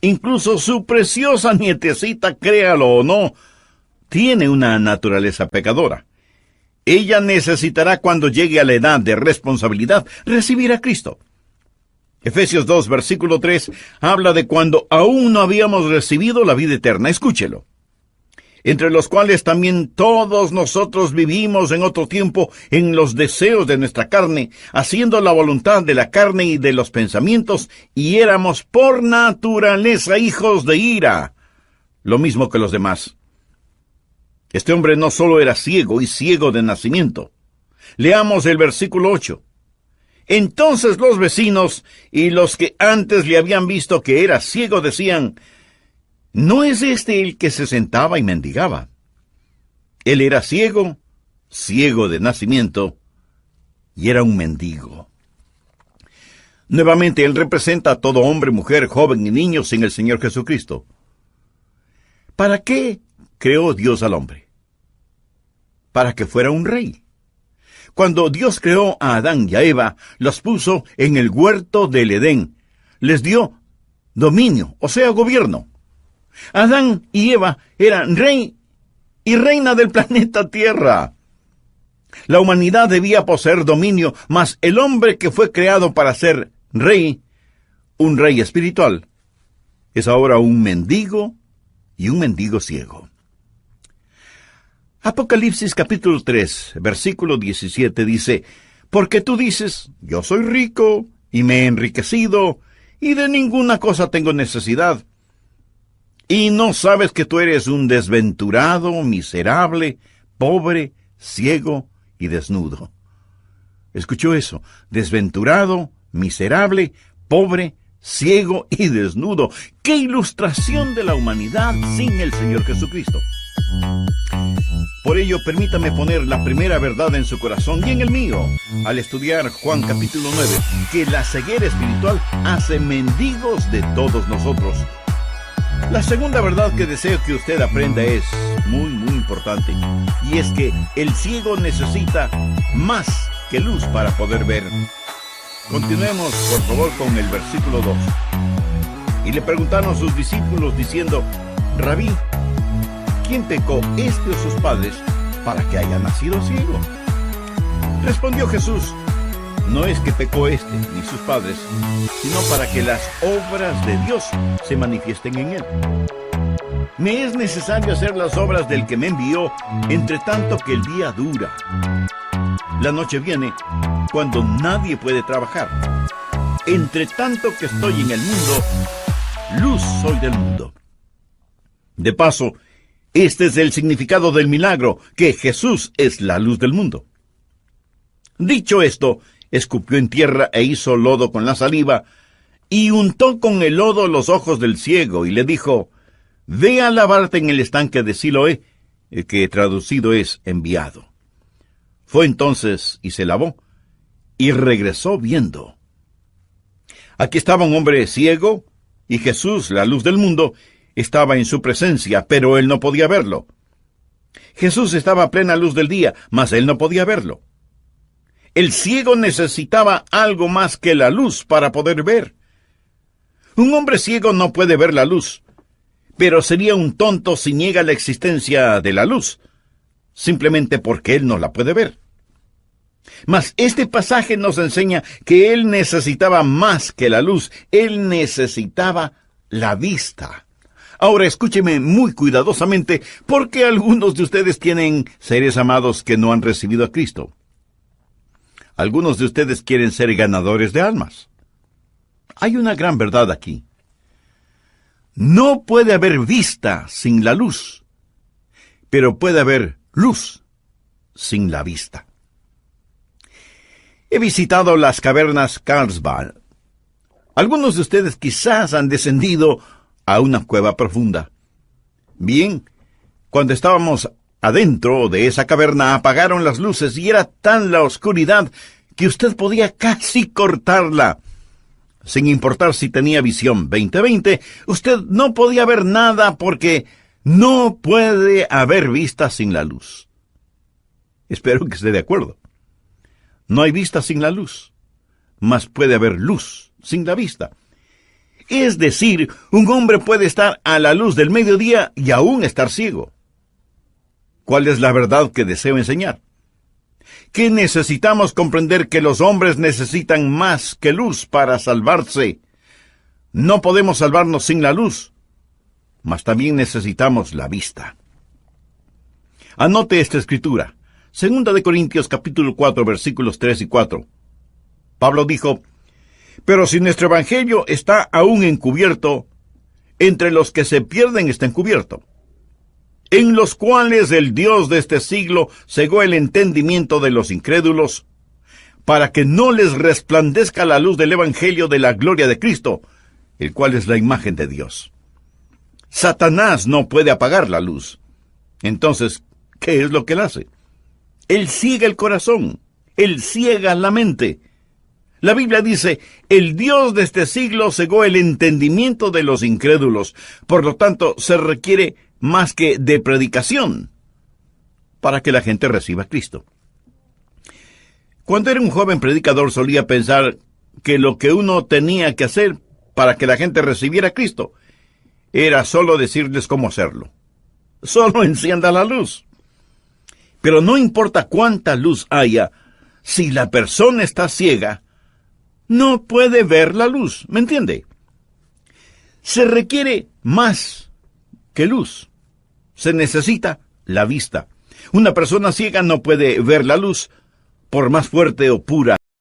Incluso su preciosa nietecita, créalo o no, tiene una naturaleza pecadora. Ella necesitará, cuando llegue a la edad de responsabilidad, recibir a Cristo. Efesios 2, versículo 3, habla de cuando aún no habíamos recibido la vida eterna. Escúchelo. Entre los cuales también todos nosotros vivimos en otro tiempo en los deseos de nuestra carne, haciendo la voluntad de la carne y de los pensamientos, y éramos por naturaleza hijos de ira, lo mismo que los demás. Este hombre no solo era ciego y ciego de nacimiento. Leamos el versículo 8. Entonces los vecinos y los que antes le habían visto que era ciego decían, ¿no es este el que se sentaba y mendigaba? Él era ciego, ciego de nacimiento, y era un mendigo. Nuevamente, él representa a todo hombre, mujer, joven y niño sin el Señor Jesucristo. ¿Para qué creó Dios al hombre? Para que fuera un rey. Cuando Dios creó a Adán y a Eva, los puso en el huerto del Edén. Les dio dominio, o sea, gobierno. Adán y Eva eran rey y reina del planeta Tierra. La humanidad debía poseer dominio, mas el hombre que fue creado para ser rey, un rey espiritual, es ahora un mendigo y un mendigo ciego. Apocalipsis capítulo 3, versículo 17 dice, «Porque tú dices, yo soy rico y me he enriquecido, y de ninguna cosa tengo necesidad. Y no sabes que tú eres un desventurado, miserable, pobre, ciego y desnudo». ¿Escuchó eso? Desventurado, miserable, pobre, ciego y desnudo. ¡Qué ilustración de la humanidad sin el Señor Jesucristo! Por ello, permítame poner la primera verdad en su corazón y en el mío, al estudiar Juan capítulo 9, que la ceguera espiritual hace mendigos de todos nosotros. La segunda verdad que deseo que usted aprenda es muy importante, y es que el ciego necesita más que luz para poder ver. Continuemos, por favor, con el versículo 2. Y le preguntaron sus discípulos diciendo, «Rabí, ¿quién pecó, este o sus padres, para que haya nacido ciego?» Respondió Jesús, «No es que pecó este ni sus padres, sino para que las obras de Dios se manifiesten en él. Me es necesario hacer las obras del que me envió, entre tanto que el día dura. La noche viene cuando nadie puede trabajar. Entre tanto que estoy en el mundo, luz soy del mundo». De paso, este es el significado del milagro, que Jesús es la luz del mundo. Dicho esto, escupió en tierra e hizo lodo con la saliva, y untó con el lodo los ojos del ciego, y le dijo, «Ve a lavarte en el estanque de Siloé», que traducido es enviado. Fue entonces y se lavó, y regresó viendo. Aquí estaba un hombre ciego, y Jesús, la luz del mundo, estaba en su presencia, pero él no podía verlo. Jesús estaba a plena luz del día, mas él no podía verlo. El ciego necesitaba algo más que la luz para poder ver. Un hombre ciego no puede ver la luz, pero sería un tonto si niega la existencia de la luz, simplemente porque él no la puede ver. Mas este pasaje nos enseña que él necesitaba más que la luz, él necesitaba la vista. Ahora escúcheme muy cuidadosamente, porque algunos de ustedes tienen seres amados que no han recibido a Cristo. Algunos de ustedes quieren ser ganadores de almas. Hay una gran verdad aquí. No puede haber vista sin la luz, pero puede haber luz sin la vista. He visitado las cavernas Carlsbad. Algunos de ustedes quizás han descendido a una cueva profunda. Bien, cuando estábamos adentro de esa caverna apagaron las luces y era tan la oscuridad que usted podía casi cortarla. Sin importar si tenía visión 20/20, usted no podía ver nada porque no puede haber vista sin la luz. Espero que esté de acuerdo. No hay vista sin la luz, mas puede haber luz sin la vista. Es decir, un hombre puede estar a la luz del mediodía y aún estar ciego. ¿Cuál es la verdad que deseo enseñar? Que necesitamos comprender que los hombres necesitan más que luz para salvarse. No podemos salvarnos sin la luz, mas también necesitamos la vista. Anote esta escritura. 2 Corintios capítulo 4, versículos 3 y 4. Pablo dijo: pero si nuestro evangelio está aún encubierto, entre los que se pierden está encubierto, en los cuales el Dios de este siglo cegó el entendimiento de los incrédulos, para que no les resplandezca la luz del evangelio de la gloria de Cristo, el cual es la imagen de Dios. Satanás no puede apagar la luz. Entonces, ¿qué es lo que él hace? Él ciega el corazón, él ciega la mente. La Biblia dice, el Dios de este siglo cegó el entendimiento de los incrédulos. Por lo tanto, se requiere más que de predicación para que la gente reciba a Cristo. Cuando era un joven predicador solía pensar que lo que uno tenía que hacer para que la gente recibiera a Cristo era solo decirles cómo hacerlo. Solo encienda la luz. Pero no importa cuánta luz haya, si la persona está ciega, no puede ver la luz, ¿me entiende? Se requiere más que luz. Se necesita la vista. Una persona ciega no puede ver la luz, por más fuerte o pura